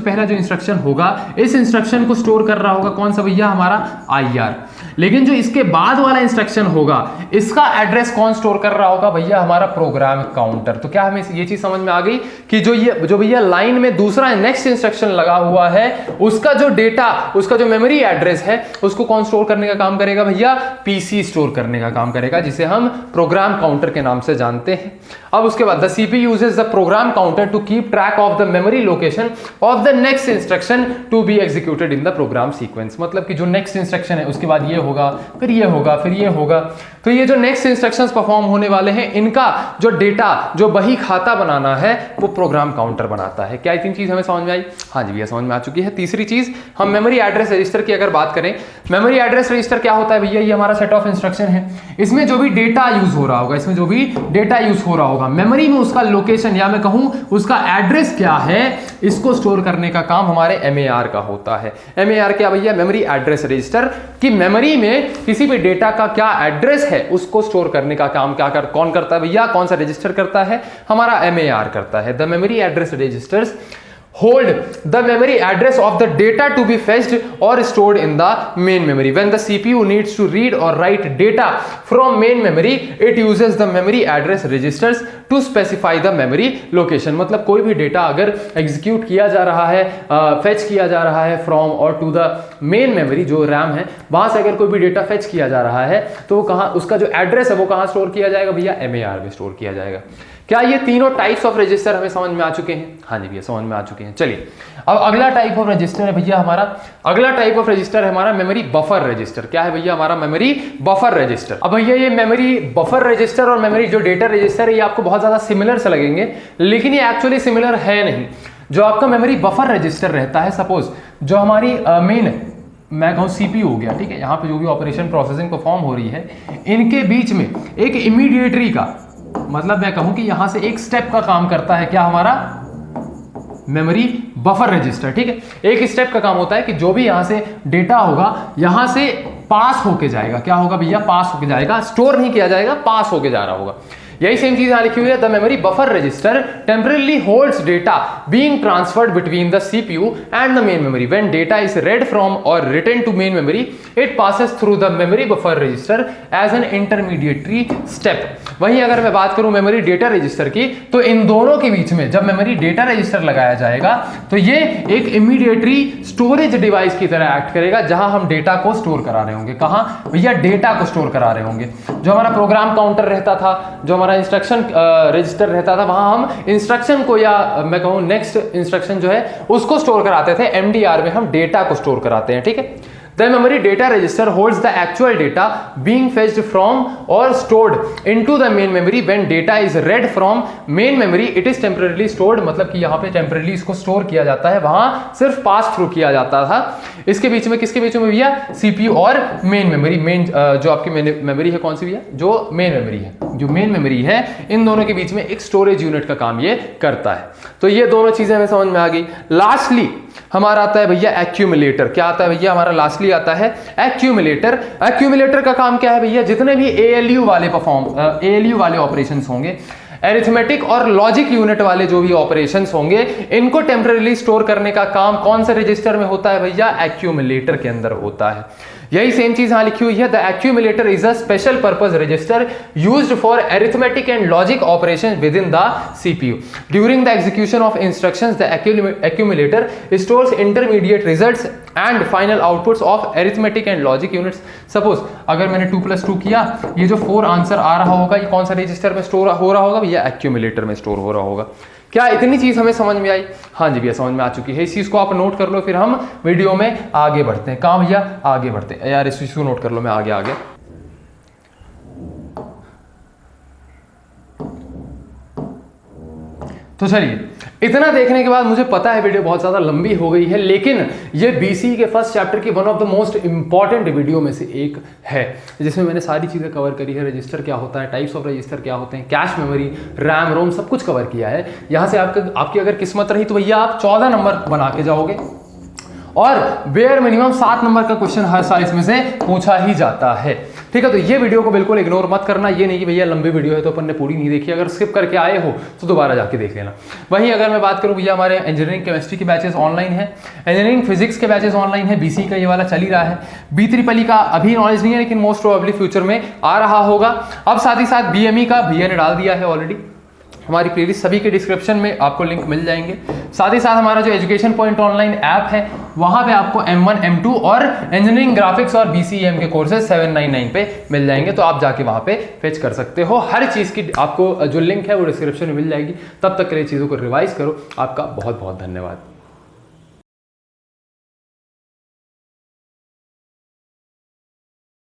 S1: पहला जो इंस्ट्रक्शन होगा, इस इंस्ट्रक्शन को स्टोर कर रहा होगा कौन सा भैया? हमारा आईआर। लेकिन जो इसके बाद वाला इंस्ट्रक्शन होगा, इसका एड्रेस कौन स्टोर कर रहा होगा भैया? हमारा प्रोग्राम काउंटर। तो क्या हमें ये चीज समझ में आ गई कि जो भैया लाइन में दूसरा नेक्स्ट इंस्ट्रक्शन लगा हुआ है, उसका जो डेटा, उसका जो मेमोरी एड्रेस है, उसको कौन स्टोर करने का काम करेगा भैया? पीसी स्टोर करने का काम करेगा, जिसे हम प्रोग्राम काउंटर के नाम से जानते हैं। अब उसके बाद the CPU uses the program counter to keep track of the memory location of the next instruction to be executed in the program sequence. मतलब कि जो नेक्स्ट इंस्ट्रक्शन है उसके बाद ये होगा, फिर ये होगा, फिर ये होगा। तो ये जो नेक्स्ट इंस्ट्रक्शंस परफॉर्म होने वाले हैं, इनका जो डेटा, जो बही खाता बनाना है, वो प्रोग्राम काउंटर बनाता है। क्या इतनी चीज हमें समझ में आई? हाँ जी भैया, समझ में आ चुकी है। तीसरी चीज, हम मेमोरी एड्रेस रजिस्टर की अगर बात करें, मेमोरी एड्रेस रजिस्टर क्या होता है भैया? ये हमारा सेट ऑफ इंस्ट्रक्शन है, इसमें जो भी डेटा यूज हो रहा होगा होगा, मेमोरी में उसका लोकेशन या मैं कहूं उसका एड्रेस क्या है, इसको स्टोर करने का काम हमारे MAR का होता है। MAR क्या भैया? मेमोरी एड्रेस रजिस्टर, कि मेमोरी में किसी भी डेटा का क्या एड्रेस है उसको स्टोर करने का काम कौन करता है भैया? कौन सा रजिस्टर करता है? हमारा MAR करता है। The memory address registers hold the memory address of the data to be fetched or stored in the main memory. When the CPU needs to read or write data from main memory, it uses the memory address registers to specify the memory location. मतलब कोई भी डेटा अगर एग्जीक्यूट किया जा रहा है, फेच किया जा रहा है फ्रॉम और टू द मेन मेमोरी जो रैम है, वहां से अगर कोई भी डेटा फेच किया जा रहा है तो वो कहाँ, उसका जो एड्रेस है वो कहाँ स्टोर किया जाएगा भैया? MAR में स्टोर किया जाएगा। क्या ये तीनों टाइप्स ऑफ रजिस्टर हमें समझ में आ चुके हैं? हाँ जी भैया, समझ में आ चुके हैं। चलिए अब अगला टाइप ऑफ रजिस्टर है भैया हमारा, अगला टाइप ऑफ रजिस्टर है हमारा मेमोरी बफर रजिस्टर। क्या है भैया? हमारा मेमोरी बफर रजिस्टर। अब भैया ये मेमोरी बफर रजिस्टर और मेमोरी जो डेटा रजिस्टर है ये आपको बहुत ज्यादा सिमिलर से लगेंगे, लेकिन ये एक्चुअली सिमिलर है नहीं। जो आपका मेमोरी बफर रजिस्टर रहता है, सपोज जो हमारी मेन मैं कहूँ CPU हो गया, ठीक है, यहाँ पे जो भी ऑपरेशन प्रोसेसिंग परफॉर्म हो रही है, इनके बीच में एक इमीडिएटरी का मतलब मैं कहूं कि यहां से एक स्टेप का काम करता है क्या? हमारा मेमोरी बफर रजिस्टर, ठीक है। एक स्टेप का काम होता है कि जो भी यहां से डेटा होगा यहां से पास होके जाएगा। क्या होगा भैया? पास होके जाएगा, स्टोर नहीं किया जाएगा, पास होके जा रहा होगा। यही सेम चीज यहां लिखी हुई है। The memory buffer register temporarily holds data being transferred between the CPU and the main memory. When data is read from और written to main memory, it passes through the memory buffer register as an intermediary step. वहीं अगर मैं बात करूं मेमोरी डेटा रजिस्टर की, तो इन दोनों के बीच में जब मेमोरी डेटा रजिस्टर लगाया जाएगा तो ये एक इमीडिएटरी स्टोरेज डिवाइस की तरह एक्ट करेगा, जहां हम डेटा को स्टोर करा रहे होंगे। कहां भैया? डेटा को स्टोर करा रहे होंगे। जो हमारा प्रोग्राम काउंटर रहता था, जो हमारा इंस्ट्रक्शन रजिस्टर रहता था, वहां हम इंस्ट्रक्शन को या मैं कहूं नेक्स्ट इंस्ट्रक्शन जो है उसको स्टोर कराते थे। MDR में हम डेटा को स्टोर कराते हैं, ठीक है। The memory data register holds the actual data being fetched from or stored into the main memory. When data is read from main memory, it is temporarily stored। मतलब कि यहाँ पे temporarily इसको स्टोर किया जाता है, वहां सिर्फ पास थ्रू किया जाता था। इसके बीच में किसके बीच में भैया? CPU और मेन मेमोरी। मेन जो आपकी मेमोरी है कौन सी भैया? जो मेन मेमोरी है, जो मेन मेमोरी है, इन दोनों के बीच में एक स्टोरेज यूनिट का काम ये करता है। तो ये दोनों चीजें हमें समझ में आ गई। लास्टली हमारा आता है भैया एक्यूमुलेटर। क्या आता है भैया? हमारा लास्टली आता है एक्यूमुलेटर। एक्यूमुलेटर का काम क्या है भैया? जितने भी ALU वाले ऑपरेशंस होंगे, एरिथमेटिक और लॉजिक यूनिट वाले जो भी ऑपरेशंस होंगे, इनको टेम्पररी स्टोर करने का काम कौन से रजिस्टर में होता है भैया? एक्यूमुलेटर के अंदर होता है। यही सेम चीज यहां लिखी हुई है। The accumulator is a special purpose register used for arithmetic and logic operation with in the CPU। During the execution of instructions the accumulator stores intermediate results and final outputs of arithmetic and logic units. Suppose अगर मैंने 2 + 2 किया, ये जो 4 आंसर आ रहा होगा ये कौन सा रजिस्टर में स्टोर हो रहा होगा भैया? एक्यूमुलेटर में स्टोर हो रहा होगा। क्या इतनी चीज हमें समझ में आई? हाँ जी भैया, समझ में आ चुकी है। इस चीज को आप नोट कर लो, फिर हम वीडियो में आगे बढ़ते हैं। कहाँ भैया? आगे बढ़ते हैं यार, इस चीज को नोट कर लो, मैं आगे आ गया। तो चलिए, इतना देखने के बाद मुझे पता है वीडियो बहुत ज्यादा लंबी हो गई है, लेकिन ये BCE के फर्स्ट चैप्टर की one of the most important video में से एक है, जिसमें मैंने सारी चीजें कवर करी है। रजिस्टर क्या होता है, टाइप्स ऑफ रजिस्टर क्या होते हैं, कैश मेमोरी, रैम रोम, सब कुछ कवर किया है। यहां से आपकी अगर किस्मत रही तो भैया आप 14 नंबर बना के जाओगे, और बेयर मिनिमम 7 नंबर का क्वेश्चन हर साल इसमें से पूछा ही जाता है। ठीक है, तो ये वीडियो को बिल्कुल इग्नोर मत करना। ये नहीं कि भैया लंबी वीडियो है तो अपन ने पूरी नहीं देखी, अगर स्किप करके आए हो तो दोबारा जाके देख लेना। वहीं अगर मैं बात करूं भैया, हमारे इंजीनियरिंग केमिस्ट्री के बैचेस ऑनलाइन है, इंजीनियरिंग फिजिक्स के बैचेस ऑनलाइन है। BCE का ये वाला चल ही रहा है। B3 का अभी नॉलेज नहीं है, लेकिन मोस्ट प्रोबेबली फ्यूचर में आ रहा होगा। अब साथ ही साथ BME का भैया ने डाल दिया है ऑलरेडी, हमारी प्लेलिस्ट सभी के डिस्क्रिप्शन में आपको लिंक मिल जाएंगे। साथ ही साथ हमारा जो एजुकेशन पॉइंट ऑनलाइन ऐप है, वहां पे आपको M1 M2 और इंजीनियरिंग ग्राफिक्स और BCEM के कोर्सेज 799 पे मिल जाएंगे, तो आप जाके वहां पे फेच कर सकते हो। हर चीज की आपको जो लिंक है वो डिस्क्रिप्शन में मिल जाएगी। तब तक के लिए चीजों को रिवाइज करो। आपका बहुत बहुत धन्यवाद।